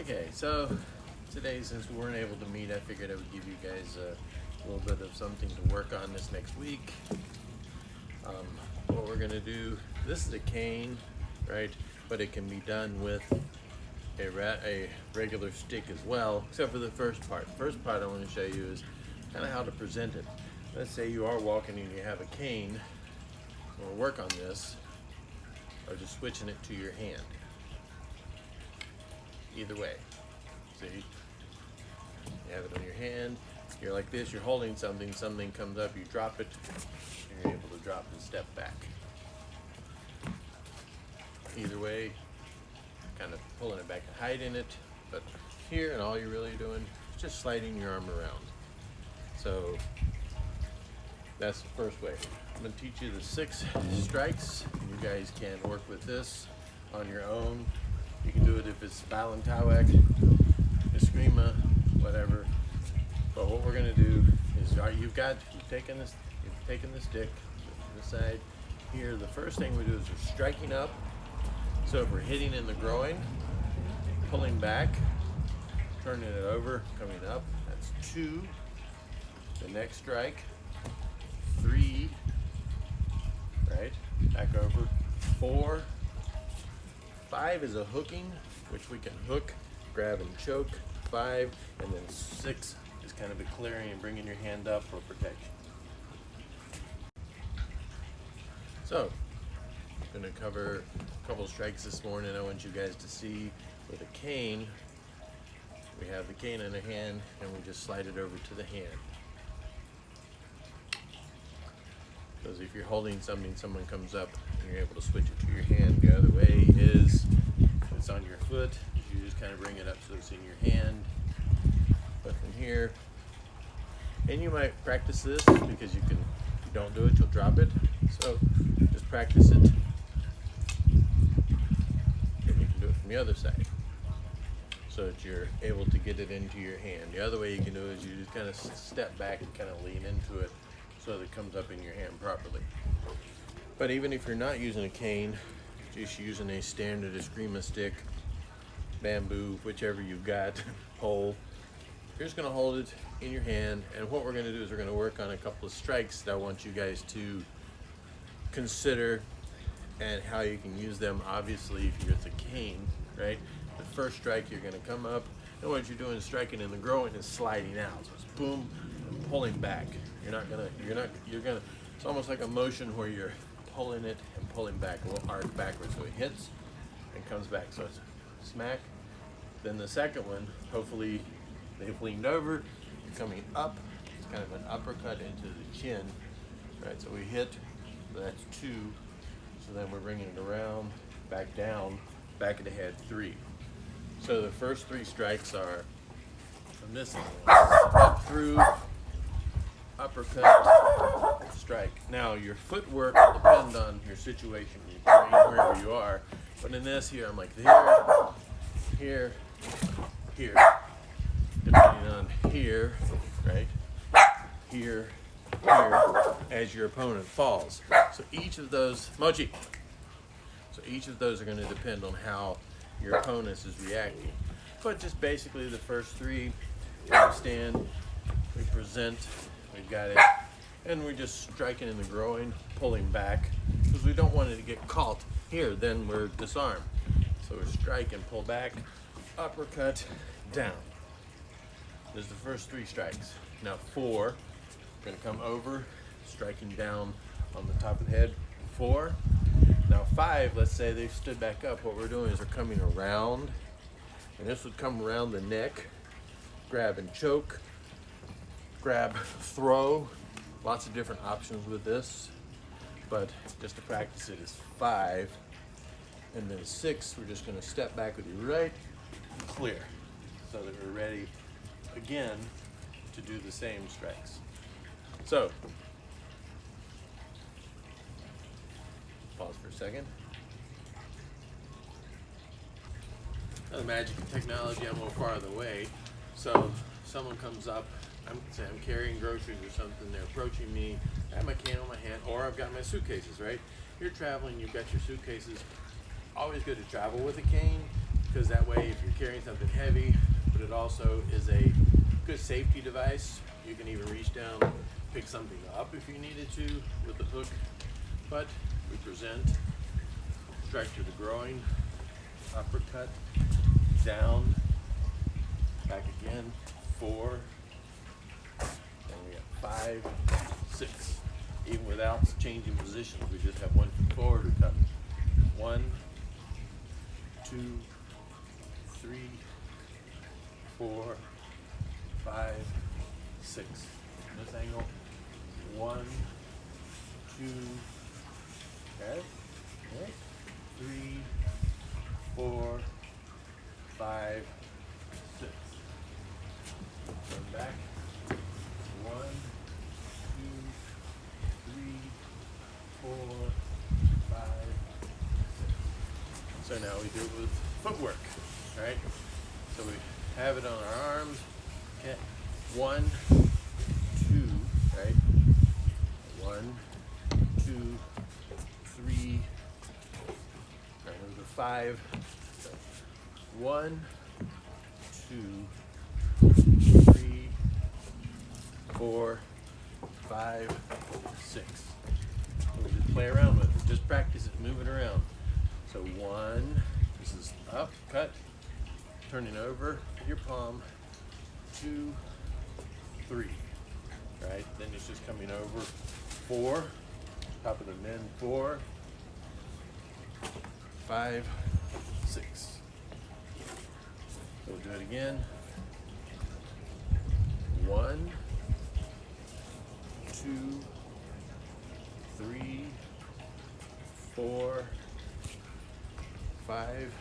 Okay, so today, since we weren't able to meet, I figured I would give you guys a little bit of something to work on this next week. What we're going to do, this is a cane, right? But it can be done with a regular stick as well, except for the first part. The first part I want to show you is kind of how to present it. Let's say you are walking and you have a cane. We'll work on this, or just switching it to your hand. Either way, see, you have it on your hand, you're like this, you're holding something, something comes up, you drop it, and you're able to drop and step back. Either way, kind of pulling it back to hide in it, but here, and all you're really doing is just sliding your arm around. So that's the first way. I'm going to teach you the 6 strikes. You guys can work with this on your own. You can do it if it's Ballantawak, Eskrima, whatever. But what we're going to do is, you've taken the stick to the side. Here, the first thing we do is we're striking up. So if we're hitting in the groin, pulling back, turning it over, coming up, that's 2. The next strike, 3, right, back over, 4, 5 is a hooking, which we can hook, grab and choke, 5, and then 6 is kind of a clearing and bringing your hand up for protection. So, I'm going to cover a couple strikes this morning. I want you guys to see with a cane, we have the cane in a hand and we just slide it over to the hand. Because if you're holding something, someone comes up, and you're able to switch it to your hand. The other way is, if it's on your foot, you just kind of bring it up so it's in your hand. But from here, and you might practice this because if you don't do it, you'll drop it. So just practice it. And you can do it from the other side so that you're able to get it into your hand. The other way you can do it is you just kind of step back and kind of lean into it so that it comes up in your hand properly. But even if you're not using a cane, just using a standard Eskrima stick, bamboo, whichever you've got, pole, you're just going to hold it in your hand. And what we're going to do is we're going to work on a couple of strikes that I want you guys to consider and how you can use them. Obviously, if you're with a cane, right, the first strike you're going to come up, and what you're doing is striking in the groin and sliding out. So it's boom, and pulling back. It's almost like a motion where you're pulling it and pulling back, a little arc backwards. So it hits and comes back. So it's smack. Then the second one, hopefully they've leaned over, you're coming up. It's kind of an uppercut into the chin, right? So we hit, that's 2. So then we're bringing it around, back down, back of the head, 3. So the first 3 strikes are from this up through, uppercut, strike. Now your footwork will depend on your situation, your terrain, wherever you are. But in this here, I'm like here, depending on here, right? Here, as your opponent falls. So each of those, Mochi. So each of those are going to depend on how your opponent is reacting. But just basically the first 3, we stand, we present, we've got it, and we're just striking in the groin, pulling back, because we don't want it to get caught here, then we're disarmed. So we strike and pull back, uppercut, down. There's the first 3 strikes. Now 4, we're going to come over, striking down on the top of the head, 4. Now 5, let's say they've stood back up, what we're doing is we're coming around, and this would come around the neck, grab and choke, grab, throw, lots of different options with this, but just to practice it is 5, and then 6, we're just going to step back with your right, and clear, so that we're ready again to do the same strikes. So, pause for a second. Now the magic of technology, I'm a little farther away, so someone comes up, I'm carrying groceries or something, they're approaching me, I have my can on my hand, or I've got my suitcases, right? You're traveling, you've got your suitcases. Always good to travel with a cane, because that way if you're carrying something heavy, but it also is a good safety device. You can even reach down, pick something up if you needed to with the hook. But we present, strike to the groin, uppercut, down, back again, 4, and we have 5, 6. Even without changing positions, we just have 1 foot forward, we cut 1, 2, 3, 4, 5, 6. This angle, 1, 2, okay, 3, 4, 5, 6. Turn back. 1, 2, 3, 4, 5, 6. So now we do it with footwork, right? So we have it on our arms. Okay. 1, 2, right? 1, 2, 3, right, over 5. 1, 2, 3, 4, 5, 6. So we just play around with it. Just practice it, move it around. So 1, this is up, cut, turning over your palm. 2, 3, right? Then it's just coming over. 4, top of the mend. 4, 5, 6. So we'll do it again. 1, 2, 3, 4, 5,